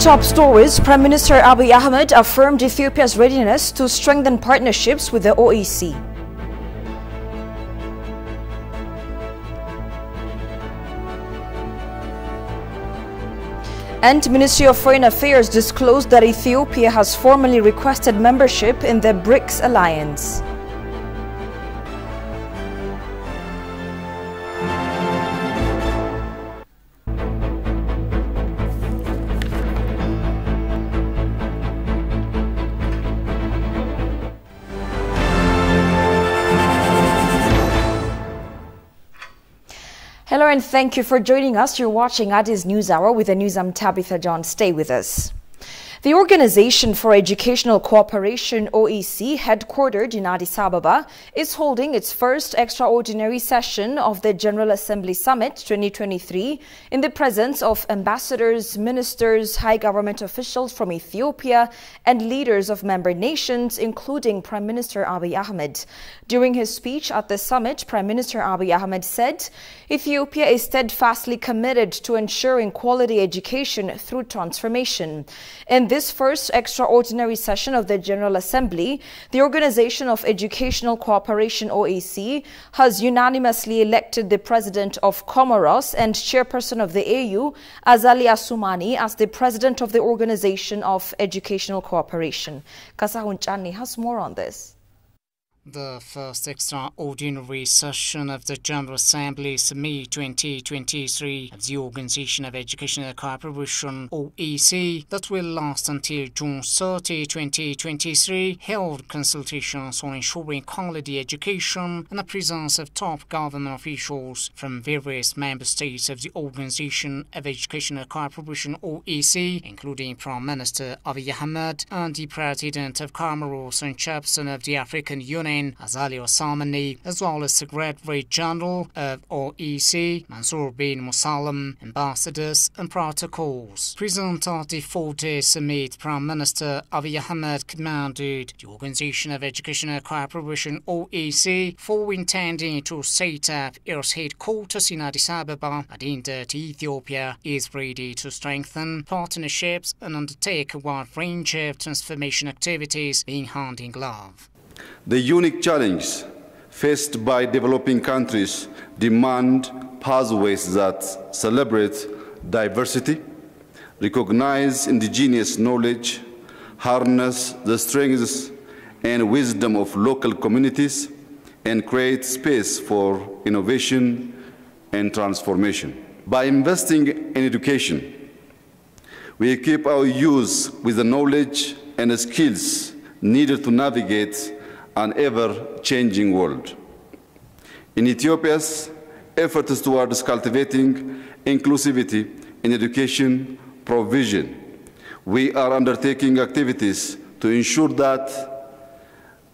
top stories, Prime Minister Abiy Ahmed affirmed Ethiopia's readiness to strengthen partnerships with the OAC. And Ministry of Foreign Affairs disclosed that Ethiopia has formally requested membership in the BRICS alliance. Hello and thank you for joining us. You're watching Addis News Hour with the news. I'm Tabitha John. Stay with us. The Organization for Educational Cooperation, OEC, headquartered in Addis Ababa, is holding its first extraordinary session of the General Assembly Summit 2023 in the presence of ambassadors, ministers, high government officials from Ethiopia, and leaders of member nations, including Prime Minister Abiy Ahmed. During his speech at the summit, Prime Minister Abiy Ahmed said, Ethiopia is steadfastly committed to ensuring quality education through transformation. In this first extraordinary session of the General Assembly, the Organization of Educational Cooperation, OAC, has unanimously elected the President of Comoros and Chairperson of the AU, Azali Assoumani, as the President of the Organization of Educational Cooperation. Kasahun Chani has more on this. The first extraordinary session of the General Assembly Summit 2023 of the Organization of Educational Cooperation, OEC, that will last until June 30, 2023, held consultations on ensuring quality education and the presence of top government officials from various member states of the Organization of Educational Cooperation, OEC, including Prime Minister Abiy Ahmed and the President of Comoros and Chairperson of the African Union, Azali Assoumani, as well as Secretary General of OEC, Mansour bin Musallam, ambassadors and protocols. Present at the 4-day summit, Prime Minister Abiy Ahmed commanded the Organization of Educational Cooperation, OEC, for intending to set up its headquarters in Addis Ababa, adding that Ethiopia is ready to strengthen partnerships and undertake a wide range of transformation activities in hand in glove. The unique challenges faced by developing countries demand pathways that celebrate diversity, recognize indigenous knowledge, harness the strengths and wisdom of local communities, and create space for innovation and transformation. By investing in education, we equip our youth with the knowledge and the skills needed to navigate an ever-changing world. In Ethiopia's efforts towards cultivating inclusivity in education provision, we are undertaking activities to ensure that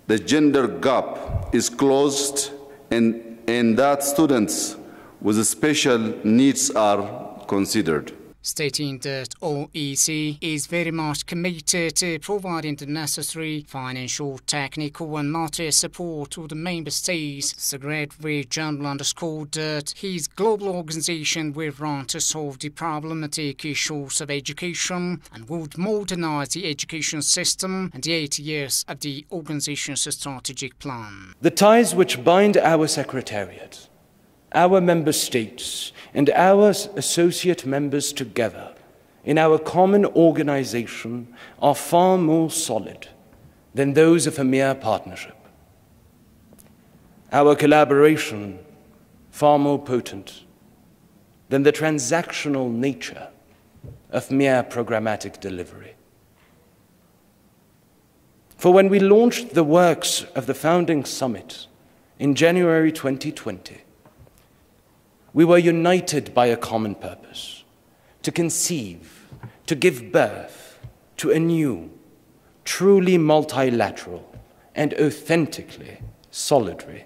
the gender gap is closed and that students with special needs are considered. Stating that OEC is very much committed to providing the necessary financial, technical and monetary support to the member states, Secretary General underscored that his global organization will run to solve the problematic issues of education and would modernize the education system in the 8 years of the organization's strategic plan. The ties which bind our Secretariat, our member states, and our associate members together in our common organization are far more solid than those of a mere partnership. Our collaboration far more potent than the transactional nature of mere programmatic delivery. For when we launched the works of the founding summit in January 2020, we were united by a common purpose, to conceive, to give birth to a new, truly multilateral and authentically solidary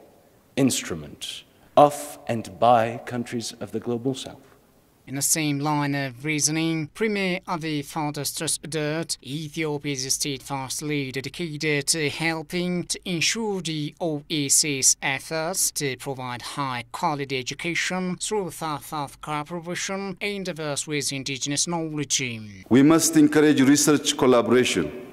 instrument of and by countries of the Global South. In the same line of reasoning, Premier Abiy further stressed that Ethiopia is steadfastly dedicated to helping to ensure the OEC's efforts to provide high-quality education through South-South cooperation and diverse with indigenous knowledge. We must encourage research collaboration,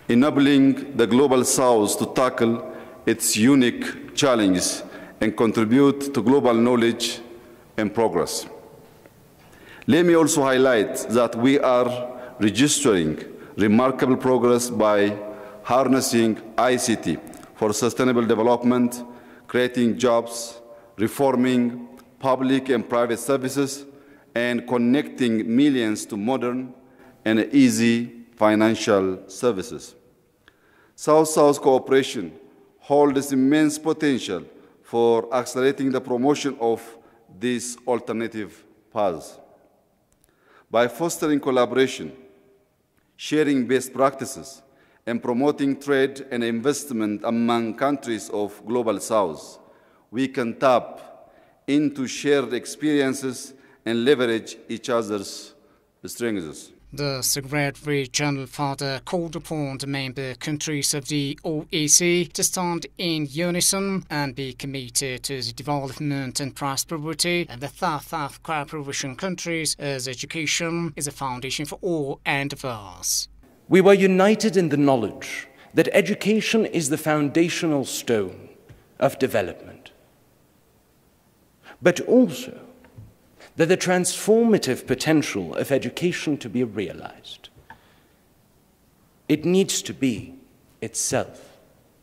enabling the Global South to tackle its unique challenges and contribute to global knowledge and progress. Let me also highlight that we are registering remarkable progress by harnessing ICT for sustainable development, creating jobs, reforming public and private services, and connecting millions to modern and easy financial services. South-South cooperation holds immense potential for accelerating the promotion of these alternative paths. By fostering collaboration, sharing best practices, and promoting trade and investment among countries of Global South, we can tap into shared experiences and leverage each other's strengths. The Secretary General further called upon the member countries of the OEC to stand in unison and be committed to the development and prosperity of the South-South cooperation countries, as education is a foundation for all endeavors. We were united in the knowledge that education is the foundational stone of development, but also that the transformative potential of education to be realized, it needs to be itself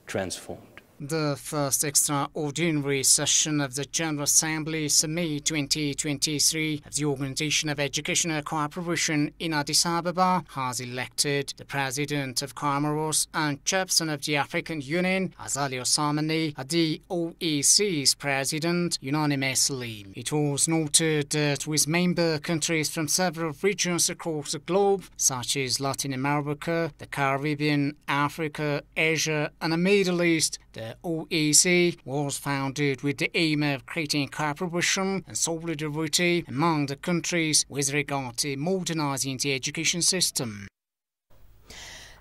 transformed. The first extraordinary session of the General Assembly Summit 2023 of the Organization of Educational Cooperation in Addis Ababa has elected the President of Comoros and Chairperson of the African Union, Azali Assoumani, as the OEC's President unanimously. It was noted that with member countries from several regions across the globe, such as Latin America, the Caribbean, Africa, Asia, and the Middle East, the OEC was founded with the aim of creating cooperation and solidarity among the countries with regard to modernizing the education system.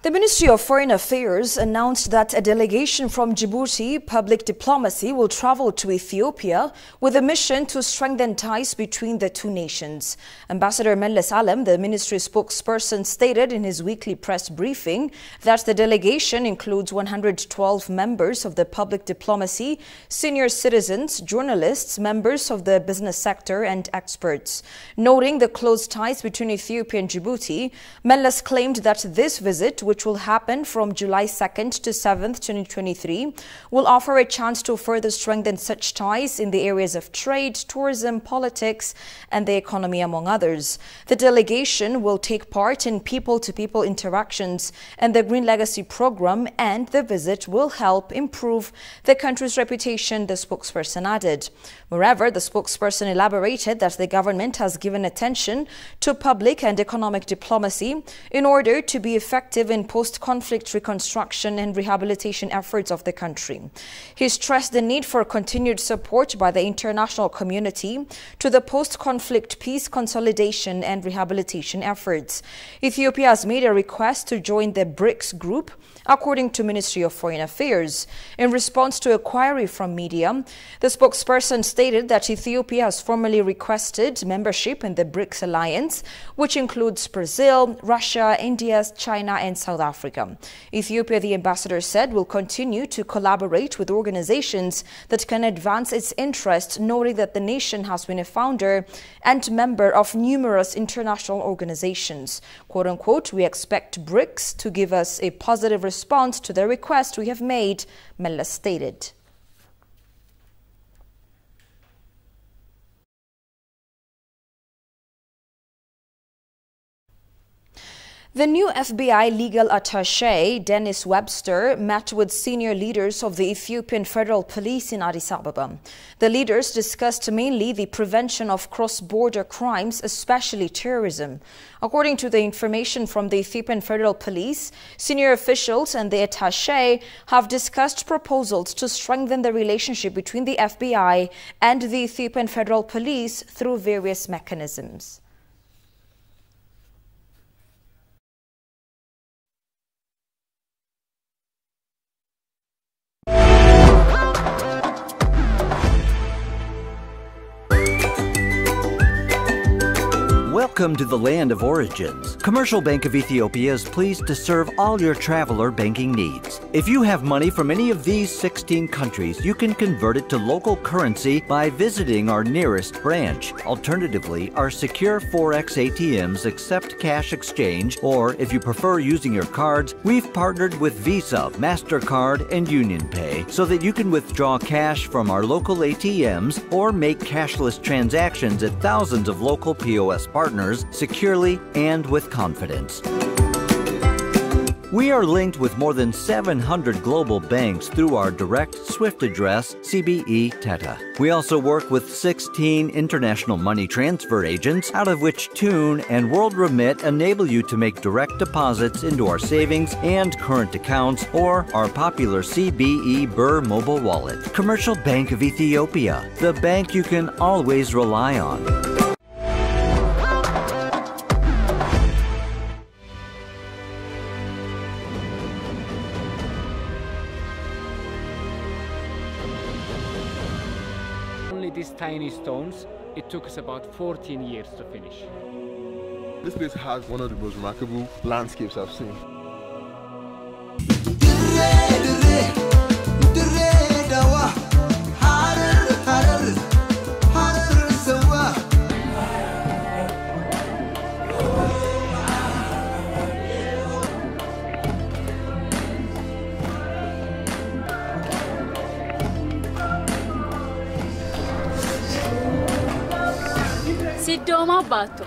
The Ministry of Foreign Affairs announced that a delegation from Djibouti Public Diplomacy will travel to Ethiopia with a mission to strengthen ties between the two nations. Ambassador Meles Alem, the ministry spokesperson, stated in his weekly press briefing that the delegation includes 112 members of the public diplomacy, senior citizens, journalists, members of the business sector and experts. Noting the close ties between Ethiopia and Djibouti, Meles claimed that this visit, which will happen from July 2nd to 7th, 2023, will offer a chance to further strengthen such ties in the areas of trade, tourism, politics, and the economy, among others. The delegation will take part in people-to-people interactions and the Green Legacy program, and the visit will help improve the country's reputation, the spokesperson added. Moreover, the spokesperson elaborated that the government has given attention to public and economic diplomacy in order to be effective in post-conflict reconstruction and rehabilitation efforts of the country. He stressed the need for continued support by the international community to the post-conflict peace consolidation and rehabilitation efforts. Ethiopia has made a request to join the BRICS group, according to Ministry of Foreign Affairs. In response to a query from media, the spokesperson stated that Ethiopia has formally requested membership in the BRICS alliance, which includes Brazil, Russia, India, China, and South Africa. Ethiopia, the ambassador said, will continue to collaborate with organizations that can advance its interests, noting that the nation has been a founder and member of numerous international organizations. Quote unquote, we expect BRICS to give us a positive response to the request we have made, Meles stated. The new FBI legal attaché, Dennis Webster, met with senior leaders of the Ethiopian Federal Police in Addis Ababa. The leaders discussed mainly the prevention of cross-border crimes, especially terrorism. According to the information from the Ethiopian Federal Police, senior officials and the attaché have discussed proposals to strengthen the relationship between the FBI and the Ethiopian Federal Police through various mechanisms. Welcome to the land of origins. Commercial Bank of Ethiopia is pleased to serve all your traveler banking needs. If you have money from any of these 16 countries, you can convert it to local currency by visiting our nearest branch. Alternatively, our secure Forex ATMs accept cash exchange, or if you prefer using your cards, we've partnered with Visa, MasterCard, and UnionPay so that you can withdraw cash from our local ATMs or make cashless transactions at thousands of local POS partners securely and with confidence. We are linked with more than 700 global banks through our direct SWIFT address, CBE Teta. We also work with 16 international money transfer agents, out of which Tune and World Remit enable you to make direct deposits into our savings and current accounts or our popular CBE Birr mobile wallet. Commercial Bank of Ethiopia, the bank you can always rely on. These tiny stones, it took us about 14 years to finish. This place has one of the most remarkable landscapes I've seen. Sidoma Bato.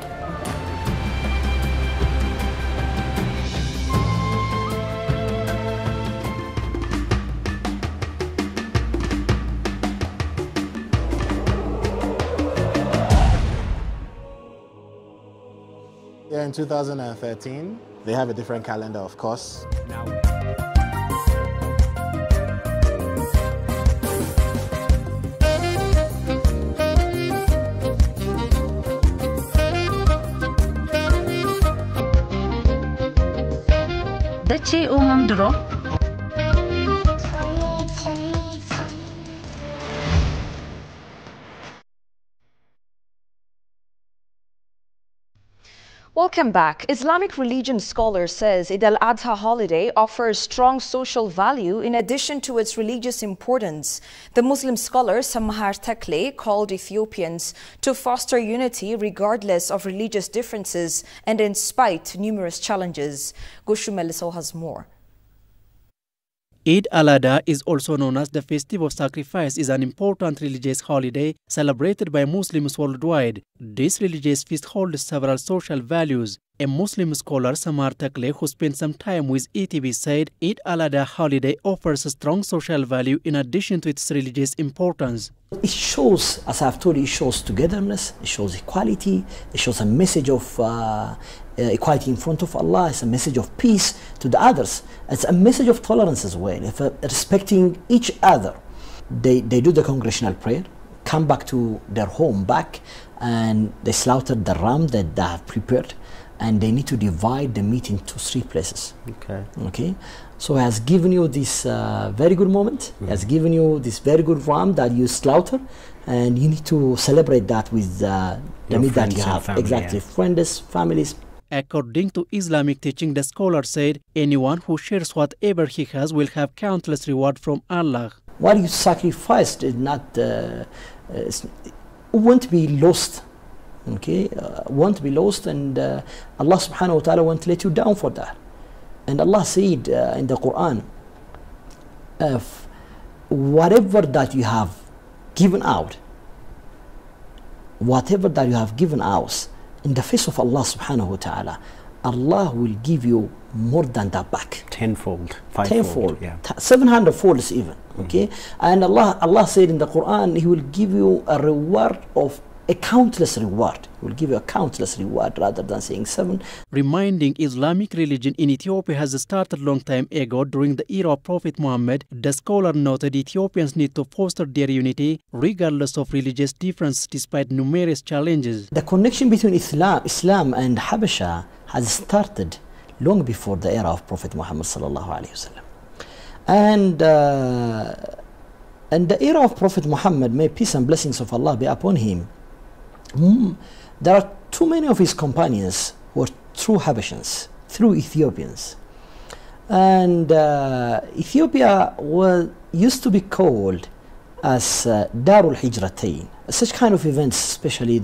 Yeah, in 2013, they have a different calendar, of course. Now, Dace umandro. Welcome back. Islamic religion scholar says Eid al-Adha holiday offers strong social value in addition to its religious importance. The Muslim scholar Samahar Tekle called Ethiopians to foster unity regardless of religious differences and in spite numerous challenges. Goshu Meliso has more. Eid al-Adha is also known as the Festive of Sacrifice, is an important religious holiday celebrated by Muslims worldwide. This religious feast holds several social values. A Muslim scholar, Samahar Tekle, who spent some time with ETV, said Eid al-Adha holiday offers a strong social value in addition to its religious importance. It shows, as I've told you, it shows togetherness, it shows equality, it shows a message of equality in front of Allah, it's a message of peace to the others. It's a message of tolerance as well, respecting each other. They do the congregational prayer, come back to their home back, and they slaughter the ram that they have prepared, and they need to divide the meat into 3 places. Okay. So he has given you this very good moment. He has given you this very good ram that you slaughter, and you need to celebrate that with the meat that you have. Family, exactly, friends, families. According to Islamic teaching, the scholar said, anyone who shares whatever he has will have countless reward from Allah. What you sacrificed is not, won't be lost. Okay, won't be lost, and Allah subhanahu wa ta'ala won't let you down for that. And Allah said in the Quran, whatever that you have given out, whatever that you have given out in the face of Allah subhanahu wa ta'ala, Allah will give you more than that back. Tenfold, fivefold, yeah. 700 folds even. Okay, and Allah said in the Quran, He will give you a reward of a countless reward. He will give you a countless reward rather than saying 7. Reminding Islamic religion in Ethiopia has started long time ago during the era of Prophet Muhammad, the scholar noted Ethiopians need to foster their unity regardless of religious difference despite numerous challenges. The connection between Islam and Habasha has started long before the era of Prophet Muhammad sallallahu alaihi wasallam. And the era of Prophet Muhammad, may peace and blessings of Allah be upon him, there are too many of his companions were true Habashans, true Ethiopians. And Ethiopia used to be called as Darul Hijratain. Such kind of events, especially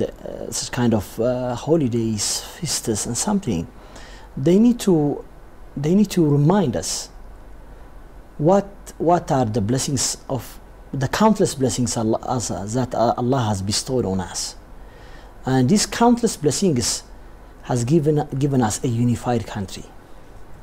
such kind of holidays, feasts and something, they need to remind us what are the blessings of the countless blessings that Allah has bestowed on us. And these countless blessings has given us a unified country.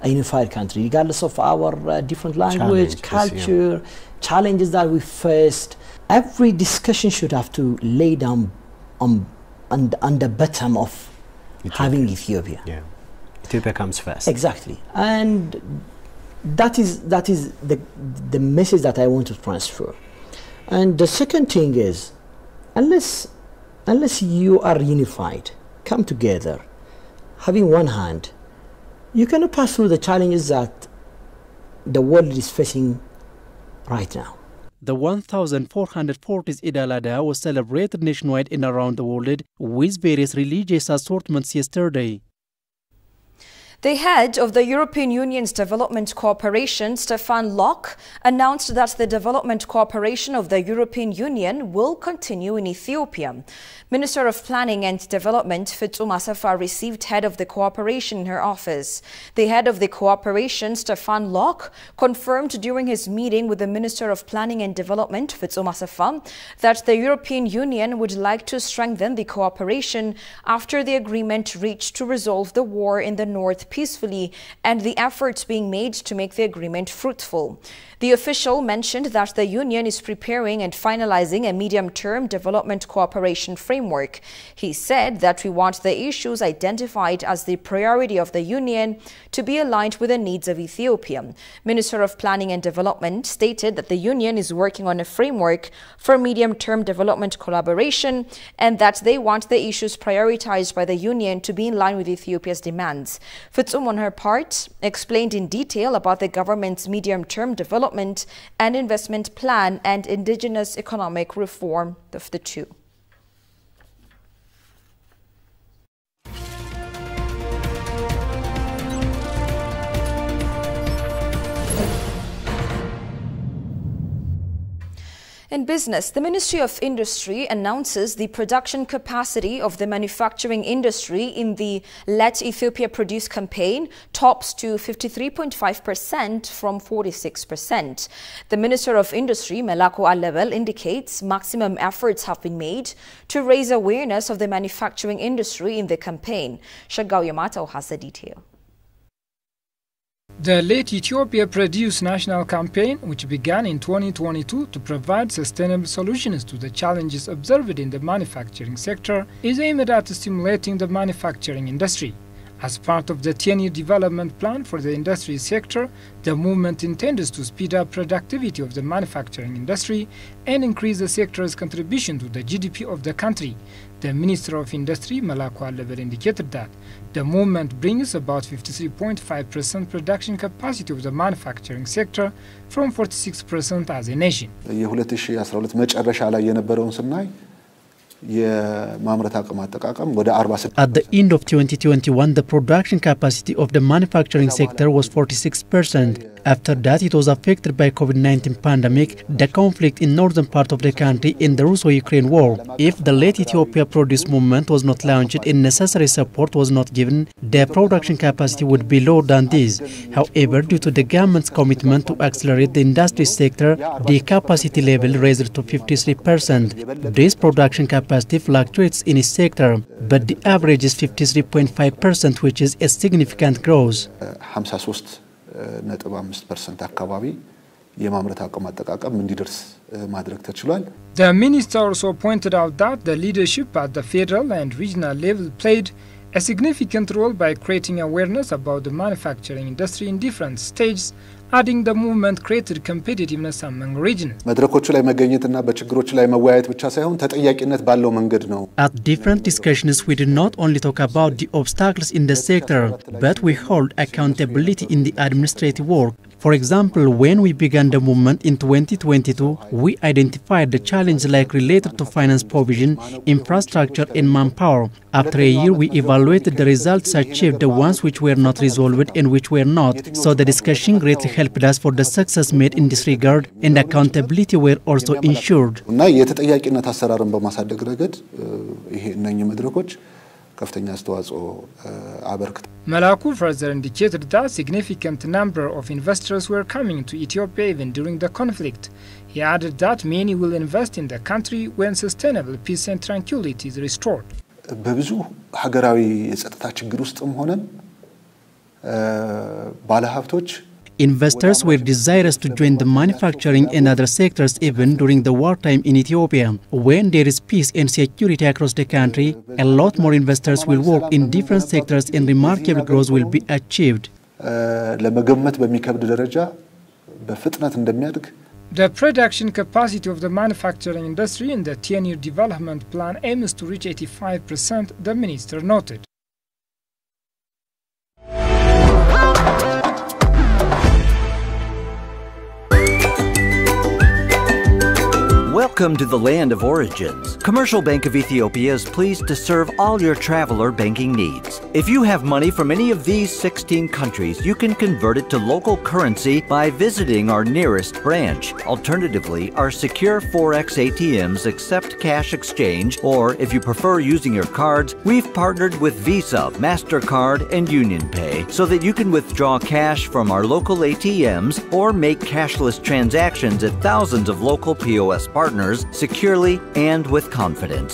Regardless of our different language, culture, challenges that we faced. Every discussion should have to lay down on the bottom of having Ethiopia. Yeah, Ethiopia comes first. Exactly, and that is the message that I want to transfer. And the second thing is, unless you are unified, come together, having one hand, you cannot pass through the challenges that the world is facing right now. The 1440th Eid al-Adha was celebrated nationwide and around the world with various religious assortments yesterday. The head of the European Union's Development Cooperation, Stefan Lok, announced that the development cooperation of the European Union will continue in Ethiopia. Minister of Planning and Development, Fitsum Asafa, received head of the cooperation in her office. The head of the cooperation, Stefan Lok, confirmed during his meeting with the Minister of Planning and Development, Fitsum Asafa, that the European Union would like to strengthen the cooperation after the agreement reached to resolve the war in the north peacefully and the efforts being made to make the agreement fruitful. The official mentioned that the Union is preparing and finalizing a medium-term development cooperation framework. He said that we want the issues identified as the priority of the Union to be aligned with the needs of Ethiopia. Minister of Planning and Development stated that the Union is working on a framework for medium-term development collaboration and that they want the issues prioritized by the Union to be in line with Ethiopia's demands. Fitsum, on her part, explained in detail about the government's medium-term development and investment plan and indigenous economic reform of the two. In business, the Ministry of Industry announces the production capacity of the manufacturing industry in the Let Ethiopia Produce campaign tops to 53.5% from 46%. The Minister of Industry, Melaku Alebel, indicates maximum efforts have been made to raise awareness of the manufacturing industry in the campaign. Shagao Yamato has the detail. The Let Ethiopia Produce national campaign, which began in 2022 to provide sustainable solutions to the challenges observed in the manufacturing sector, is aimed at stimulating the manufacturing industry. As part of the 10-year development plan for the industry sector, the movement intends to speed up productivity of the manufacturing industry and increase the sector's contribution to the GDP of the country. The Minister of Industry, Melaku Alebel, indicated that the movement brings about 53.5% production capacity of the manufacturing sector from 46% as a nation. At the end of 2021, the production capacity of the manufacturing sector was 46%. After that, it was affected by COVID-19 pandemic, the conflict in northern part of the country, in the Russo-Ukraine war. If the Let Ethiopia Produce movement was not launched and necessary support was not given, the production capacity would be lower than this. However, due to the government's commitment to accelerate the industry sector, the capacity level raised to 53%. This production capacity fluctuates in each sector, but the average is 53.5%, which is a significant growth. The minister also pointed out that the leadership at the federal and regional level played a significant role by creating awareness about the manufacturing industry in different stages, adding the movement created competitiveness among regions. At different discussions, we do not only talk about the obstacles in the sector, but we hold accountability in the administrative work. For example, when we began the movement in 2022, we identified the challenges like related to finance provision, infrastructure and manpower. After a year, we evaluated the results achieved, the ones which were not resolved and which were not. So the discussion greatly helped us for the success made in this regard, and accountability were also ensured. Malaku further indicated that significant number of investors were coming to Ethiopia even during the conflict. He added that many will invest in the country when sustainable peace and tranquility is restored. በብዙ ሀገራዊ የጸጥታ ችግር ውስጥም ሆነን ባለሀብቶች Investors were desirous to join the manufacturing and other sectors even during the wartime in Ethiopia. When there is peace and security across the country, a lot more investors will work in different sectors and remarkable growth will be achieved. ለመገመት በሚከብድ ደረጃ በፍጥነት እንደሚያድግ The production capacity of the manufacturing industry in the 10-year development plan aims to reach 85%, the minister noted. Welcome to the land of origins. Commercial Bank of Ethiopia is pleased to serve all your traveler banking needs. If you have money from any of these 16 countries, you can convert it to local currency by visiting our nearest branch. Alternatively, our secure Forex ATMs accept cash exchange, or if you prefer using your cards, we've partnered with Visa, MasterCard, and UnionPay so that you can withdraw cash from our local ATMs or make cashless transactions at thousands of local POS partners securely and with confidence.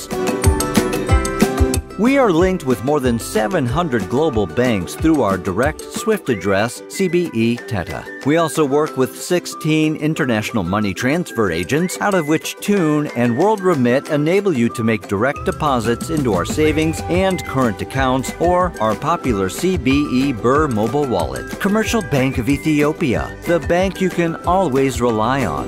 We are linked with more than 700 global banks through our direct SWIFT address, CBE Teta. We also work with 16 international money transfer agents, out of which Tune and World Remit enable you to make direct deposits into our savings and current accounts or our popular CBE Burr mobile wallet. Commercial Bank of Ethiopia, the bank you can always rely on.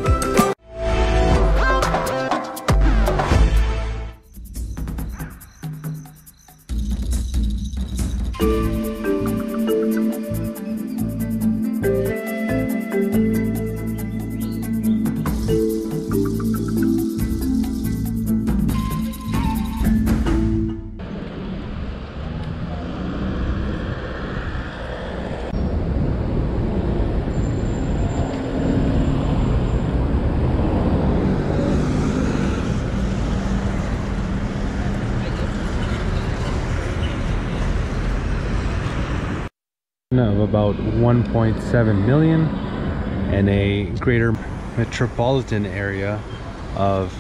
Of about 1.7 million and a greater metropolitan area of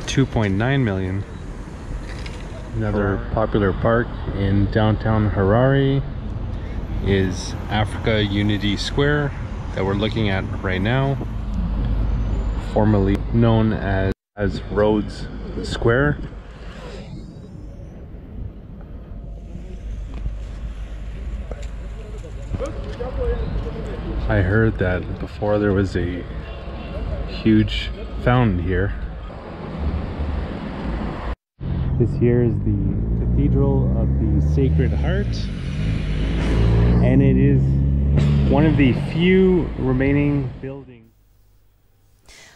2.9 million. Another popular park in downtown Harare is Africa Unity Square that we're looking at right now, formerly known as Rhodes Square. I heard that before there was a huge fountain here. This here is the Cathedral of the Sacred Heart, and it is one of the few remaining buildings.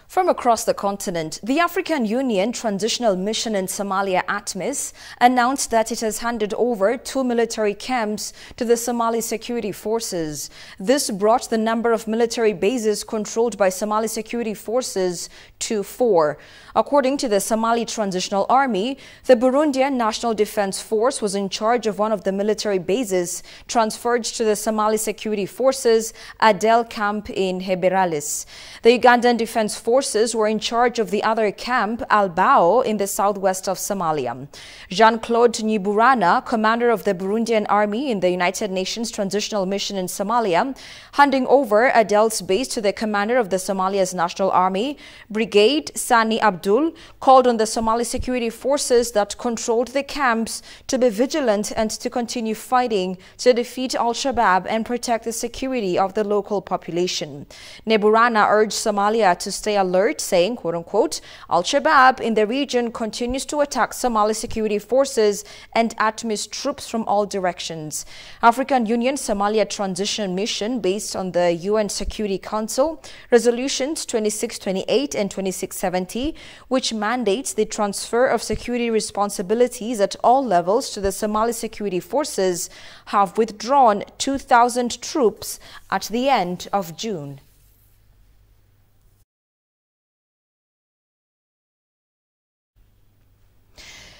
From across the continent, the African Union Transitional Mission in Somalia, ATMIS, announced that it has handed over 2 military camps to the Somali security forces. This brought the number of military bases controlled by Somali security forces to 4. According to the Somali Transitional Army, the Burundian National Defense Force was in charge of one of the military bases transferred to the Somali security forces, Adel Camp in Heberalis. The Ugandan Defense Forces were in charge of the other camp, Albao, in the southwest of Somalia. Jean-Claude Nyiburana, commander of the Burundian Army in the United Nations Transitional Mission in Somalia, handing over Adel's base to the commander of the Somalia's National Army, Brigade Sani Abdul, called on the Somali security forces that controlled the camps to be vigilant and to continue fighting to defeat Al-Shabaab and protect the security of the local population. Nyiburana urged Somalia to stay alert alert saying, quote-unquote, Al-Shabaab in the region continues to attack Somali security forces and ATMIS troops from all directions. African Union Somalia Transition Mission, based on the UN Security Council Resolutions 2628 and 2670, which mandates the transfer of security responsibilities at all levels to the Somali security forces, have withdrawn 2,000 troops at the end of June.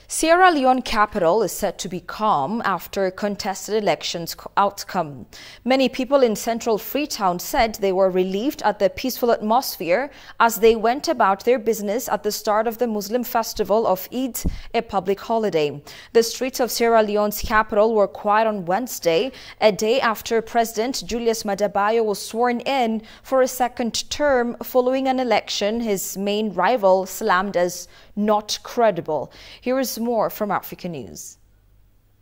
Sierra Leone capital is said to be calm after contested elections outcome. Many people in central Freetown said they were relieved at the peaceful atmosphere as they went about their business at the start of the Muslim festival of Eid, a public holiday. The streets of Sierra Leone's capital were quiet on Wednesday, a day after President Julius Maada Bio was sworn in for a second term following an election his main rival slammed as not credible. Here is more from Africa News.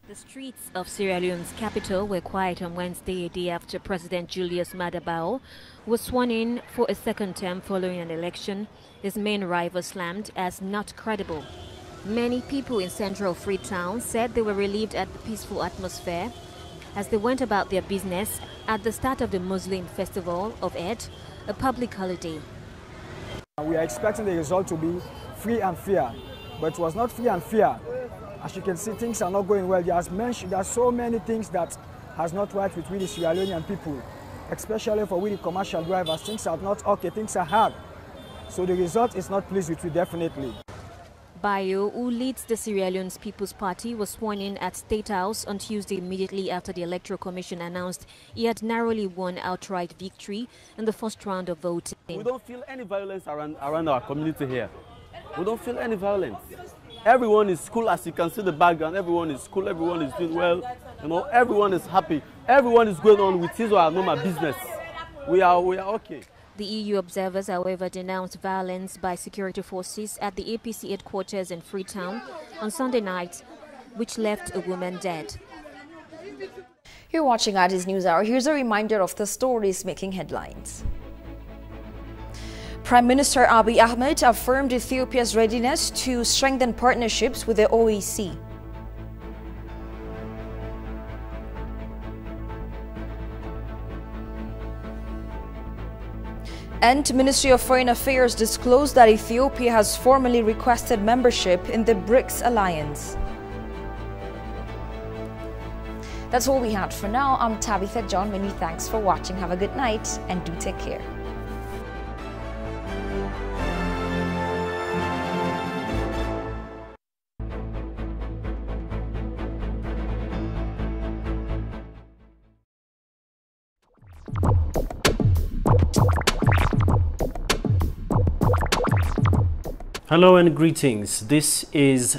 The streets of Sierra Leone's capital were quiet on Wednesday, a day after President Julius Maada Bio was sworn in for a second term following an election his main rival slammed as not credible. Many people in central Freetown said they were relieved at the peaceful atmosphere as they went about their business at the start of the Muslim festival of Eid, a public holiday. We are expecting the result to be free and fair, but it was not free and fair. As you can see, things are not going well. There are so many things that has not right with the Sierra Leonean people, especially for the commercial drivers. Things are not okay, things are hard. So the result is not pleased with you, definitely. Bio, who leads the Sierra Leone's People's Party, was sworn in at State House on Tuesday immediately after the Electoral Commission announced he had narrowly won outright victory in the first round of voting. We don't feel any violence around our community here. We don't feel any violence. Everyone is cool, as you can see the background. Everyone is cool, everyone is doing well. You know, everyone is happy. Everyone is going on with his or her normal business. We are okay. The EU observers, however, denounced violence by security forces at the APC headquarters in Freetown on Sunday night, which left a woman dead. You're watching Addis News Hour. Here's a reminder of the stories making headlines. Prime Minister Abiy Ahmed affirmed Ethiopia's readiness to strengthen partnerships with the OEC. And Ministry of Foreign Affairs disclosed that Ethiopia has formally requested membership in the BRICS alliance. That's all we had for now. I'm Tabitha John. Many thanks for watching. Have a good night and do take care. Hello and greetings. This is